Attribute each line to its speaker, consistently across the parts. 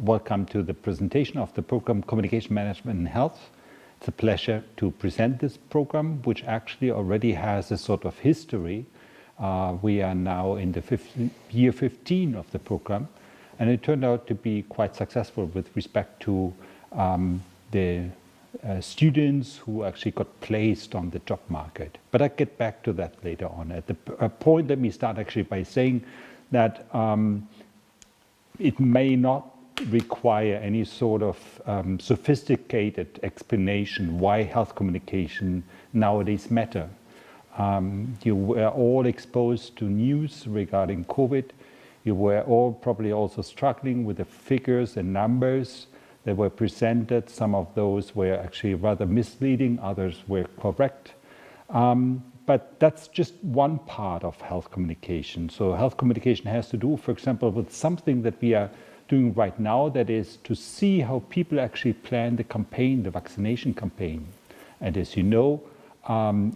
Speaker 1: welcome to the presentation of the program Communication Management in Health. It's a pleasure to present this program, which actually already has a sort of history. We are now in the year 15 of the program, and it turned out to be quite successful with respect to the students who actually got placed on the job market. But I'll get back to that later on. At the point, let me start actually by saying that it may not require any sort of sophisticated explanation why health communication nowadays matter. You were all exposed to news regarding COVID. You were all probably also struggling with the figures and numbers that were presented. Some of those were actually rather misleading, others were correct. But that's just one part of health communication. So health communication has to do, for example, with something that we are doing right now, that is to see how people actually plan the campaign, the vaccination campaign. And as you know,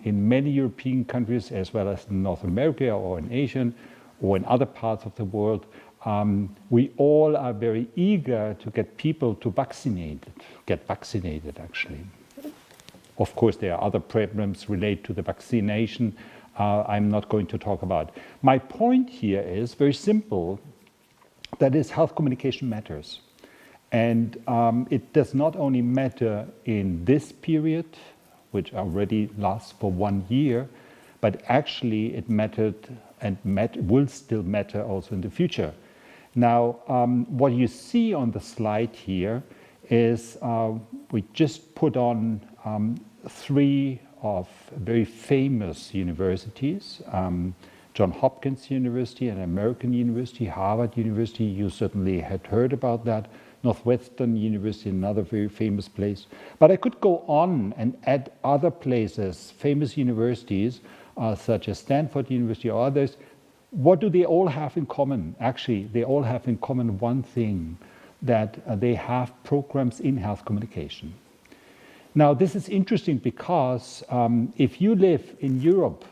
Speaker 1: in many European countries, as well as in North America or in Asia or in other parts of the world, we all are very eager to get people to get vaccinated actually. Of course, there are other problems related to the vaccination I'm not going to talk about. My point here is very simple, that is health communication matters. And it does not only matter in this period, which already lasts for 1 year, but actually it mattered and will still matter also in the future. Now, what you see on the slide here is we just put on 3 of very famous universities, Johns Hopkins University, an American university, Harvard University, you certainly had heard about that, Northwestern University, another very famous place. But I could go on and add other places, famous universities, such as Stanford University or others. What do they all have in common? Actually, they all have in common one thing, that they have programs in health communication. Now, this is interesting because if you live in Europe,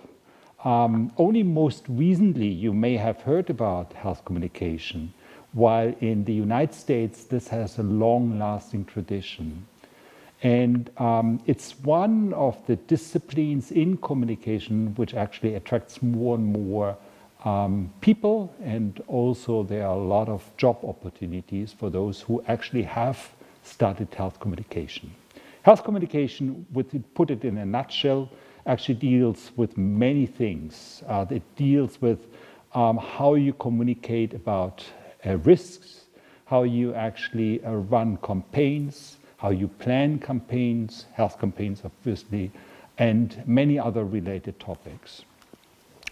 Speaker 1: only most recently you may have heard about health communication, while in the United States this has a long-lasting tradition. And it's one of the disciplines in communication which actually attracts more and more people, and also there are a lot of job opportunities for those who actually have studied health communication. Health communication, put it in a nutshell, actually deals with many things. It deals with how you communicate about risks, how you actually run campaigns, how you plan campaigns, health campaigns obviously, and many other related topics.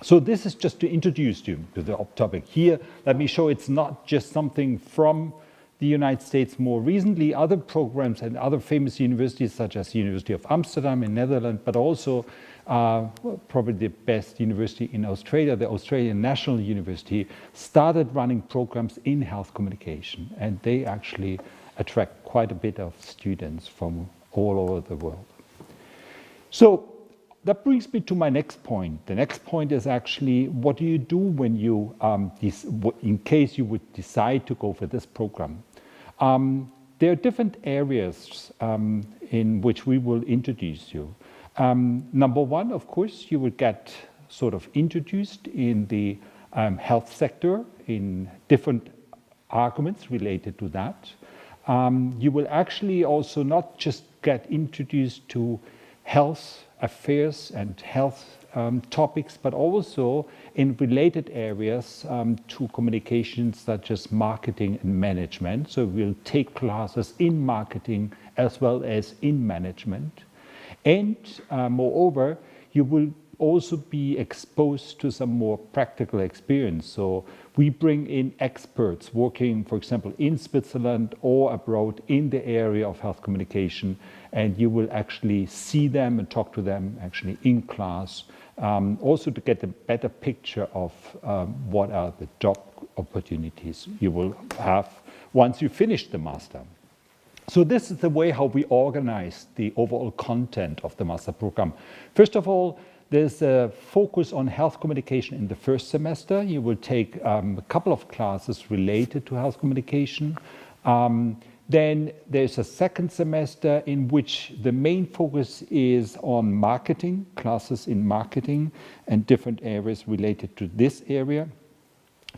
Speaker 1: So this is just to introduce you to the topic. Here, let me show it's not just something from the United States more recently, other programs and other famous universities such as the University of Amsterdam in Netherlands, but also probably the best university in Australia, the Australian National University, started running programs in health communication, and they actually attract quite a bit of students from all over the world. So that brings me to my next point. The next point is actually, what do you do when you, in case you would decide to go for this program? There are different areas in which we will introduce you. Number one, of course, you will get sort of introduced in the health sector in different arguments related to that. You will actually also not just get introduced to health affairs and health topics, but also in related areas to communications such as marketing and management. So we'll take classes in marketing as well as in management. And moreover, you will also be exposed to some more practical experience. So we bring in experts working, for example, in Switzerland or abroad in the area of health communication, and you will actually see them and talk to them actually in class, also to get a better picture of what are the job opportunities you will have once you finish the master. So this is the way how we organize the overall content of the master program. First of all, there's a focus on health communication in the first semester. You will take a couple of classes related to health communication. Then there's a second semester in which the main focus is on marketing, classes in marketing and different areas related to this area.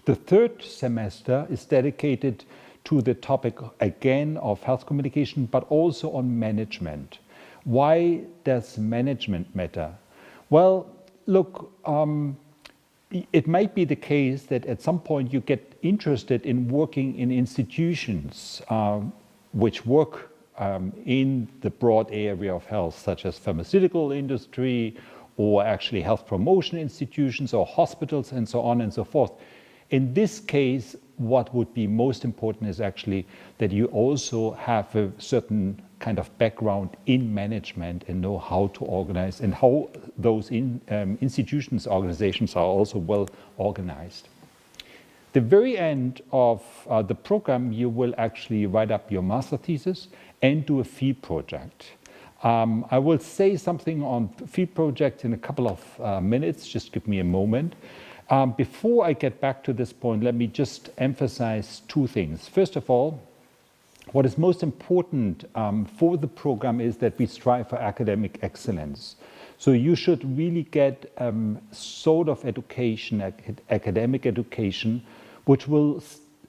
Speaker 1: The third semester is dedicated to the topic again of health communication, but also on management. Why does management matter? Well, look, it might be the case that at some point you get interested in working in institutions which work in the broad area of health, such as pharmaceutical industry or actually health promotion institutions or hospitals and so on and so forth. In this case, what would be most important is actually that you also have a certain kind of background in management and know how to organize and how those institutions, organizations are also well organized. The very end of the program, you will actually write up your master thesis and do a field project. I will say something on field project in a couple of minutes, just give me a moment. Before I get back to this point, let me just emphasize two things. First of all, what is most important for the program is that we strive for academic excellence. So you should really get sort of education, academic education, which will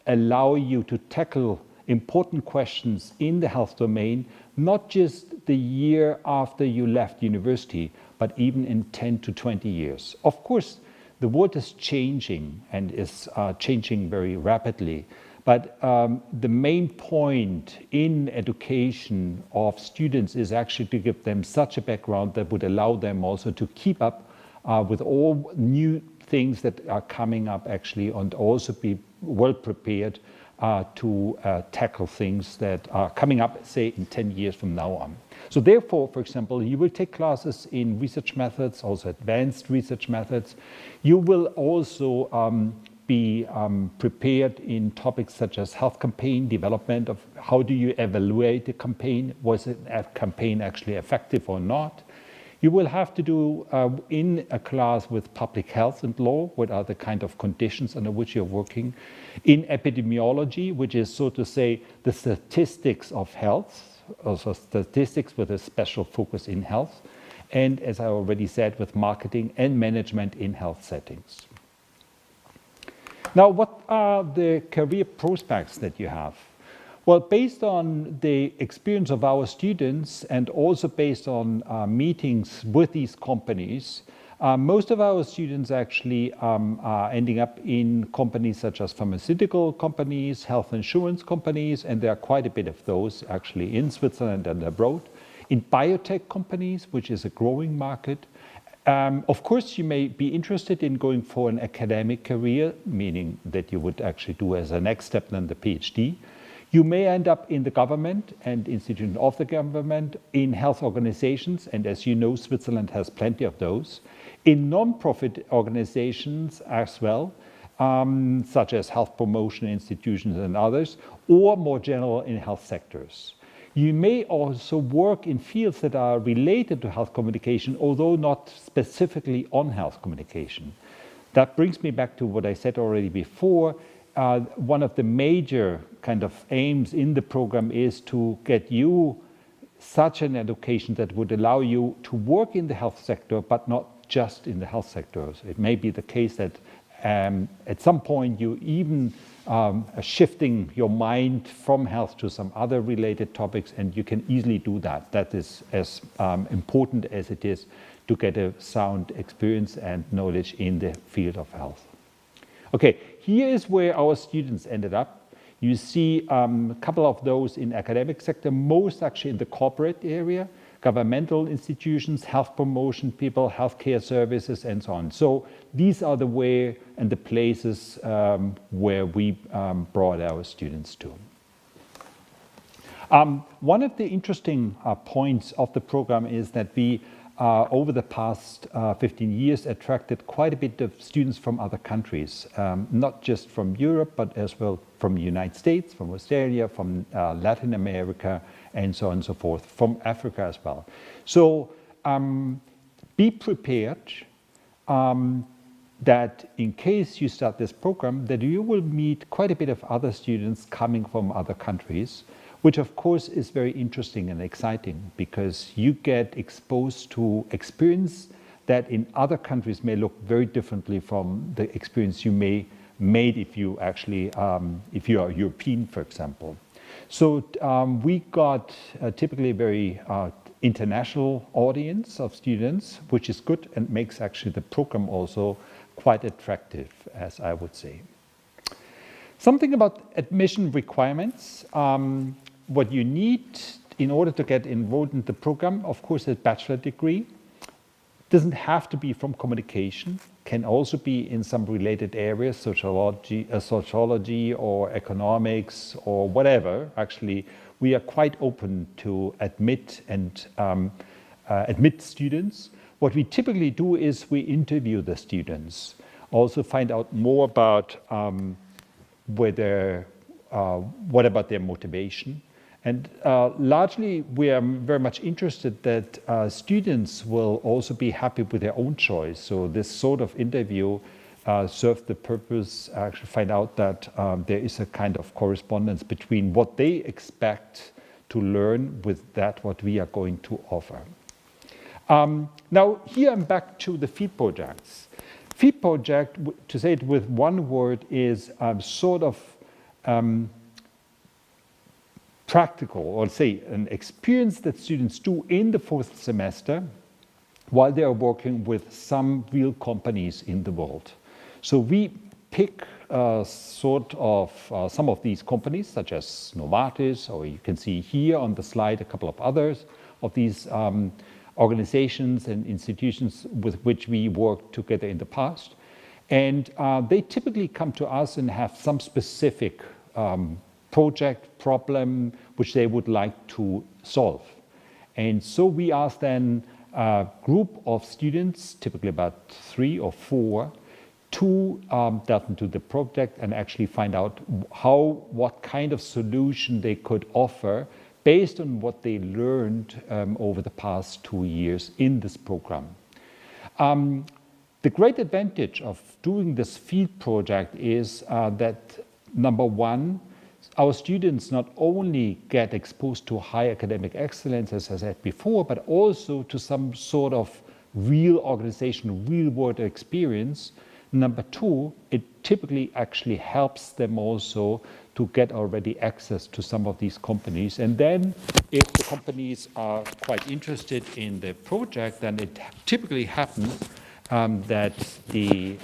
Speaker 1: allow you to tackle important questions in the health domain, not just the year after you left university, but even in 10 to 20 years. Of course, the world is changing and is changing very rapidly. But the main point in education of students is actually to give them such a background that would allow them also to keep up with all new things that are coming up actually, and also be well prepared to tackle things that are coming up, say, in 10 years from now on. So therefore, for example, you will take classes in research methods, also advanced research methods. You will also be prepared in topics such as health campaign development, of how do you evaluate the campaign, was it a campaign actually effective or not. You will have to do in a class with public health and law, what are the kind of conditions under which you're working. In epidemiology, which is, so to say, the statistics of health, also statistics with a special focus in health. And as I already said, with marketing and management in health settings. Now, what are the career prospects that you have? Well, based on the experience of our students and also based on meetings with these companies, most of our students actually are ending up in companies such as pharmaceutical companies, health insurance companies, and there are quite a bit of those actually in Switzerland and abroad, in biotech companies, which is a growing market. Of course, you may be interested in going for an academic career, meaning that you would actually do as a next step then the PhD. You may end up in the government and institution of the government, in health organizations, and as you know, Switzerland has plenty of those, in non-profit organizations as well, such as health promotion institutions and others, or more general in health sectors. You may also work in fields that are related to health communication, although not specifically on health communication. That brings me back to what I said already before. One of the major kind of aims in the program is to get you such an education that would allow you to work in the health sector, but not just in the health sectors. It may be the case that at some point you even shifting your mind from health to some other related topics, and you can easily do that. That is as important as it is to get a sound experience and knowledge in the field of health. Okay, here is where our students ended up. You see a couple of those in academic sector, most actually in the corporate area, governmental institutions, health promotion people, healthcare services, and so on. So these are the way and the places where we brought our students to. One of the interesting points of the program is that we over the past 15 years attracted quite a bit of students from other countries, not just from Europe, but as well from the United States, from Australia, from Latin America, and so on and so forth, from Africa as well. So be prepared. that in case you start this program, that you will meet quite a bit of other students coming from other countries, which of course is very interesting and exciting because you get exposed to experience that in other countries may look very differently from the experience you may made if you actually, if you are European, for example. So we got typically a very international audience of students, which is good and makes actually the program also quite attractive, as I would say. Something about admission requirements. What you need in order to get enrolled in the program, of course, a bachelor degree. Doesn't have to be from communication, can also be in some related areas, sociology or economics or whatever. Actually, we are quite open to admit students. What we typically do is we interview the students, also find out more about what about their motivation. And largely, we are very much interested that students will also be happy with their own choice. So this sort of interview serves the purpose, actually find out that there is a kind of correspondence between what they expect to learn with that what we are going to offer. Now, here I'm back to the field projects. Field project, to say it with one word, is sort of practical, or say an experience that students do in the fourth semester while they are working with some real companies in the world. So we pick sort of some of these companies, such as Novartis, or you can see here on the slide a couple of others of these organizations and institutions with which we worked together in the past. And they typically come to us and have some specific project problem which they would like to solve. And so we ask then a group of students, typically about 3 or 4, to delve into the project and actually find out what kind of solution they could offer based on what they learned over the past 2 years in this program. The great advantage of doing this field project is that, number one, our students not only get exposed to high academic excellence, as I said before, but also to some sort of real organization, real world experience. Number two, it typically actually helps them also to get already access to some of these companies. And then if the companies are quite interested in the project, then it typically happens that the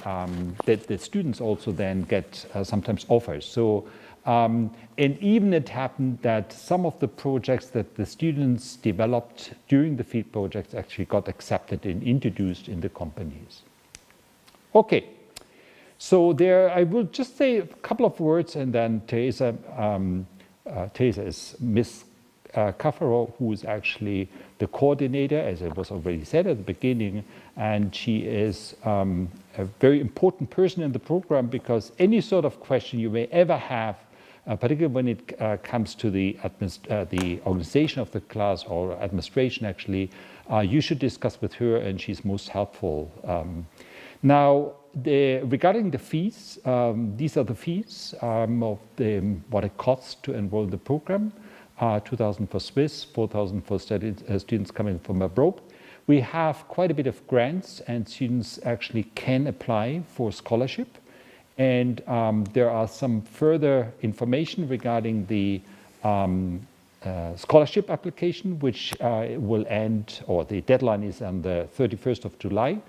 Speaker 1: students also then get sometimes offers. So, and even it happened that some of the projects that the students developed during the field projects actually got accepted and introduced in the companies. Okay, so there I will just say a couple of words, and then Teresa is Miss Cafaro, who is actually the coordinator, as it was already said at the beginning, and she is a very important person in the program because any sort of question you may ever have, particularly when it comes to the organization of the class or administration, actually, you should discuss with her, and she's most helpful. Now, regarding the fees, these are the fees of what it costs to enroll in the program. 2,000 for Swiss, 4,000 for students coming from abroad. We have quite a bit of grants, and students actually can apply for scholarship. And there are some further information regarding the scholarship application, which will end, or the deadline is on the 31st of July.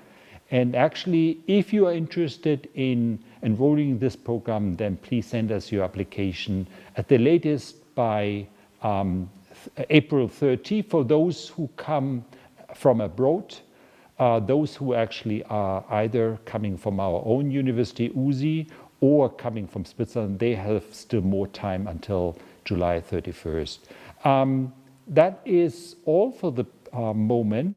Speaker 1: And actually, if you are interested in enrolling in this program, then please send us your application at the latest by April 30 for those who come from abroad. Those who actually are either coming from our own university, USI, or coming from Switzerland, they have still more time until July 31st. That is all for the moment.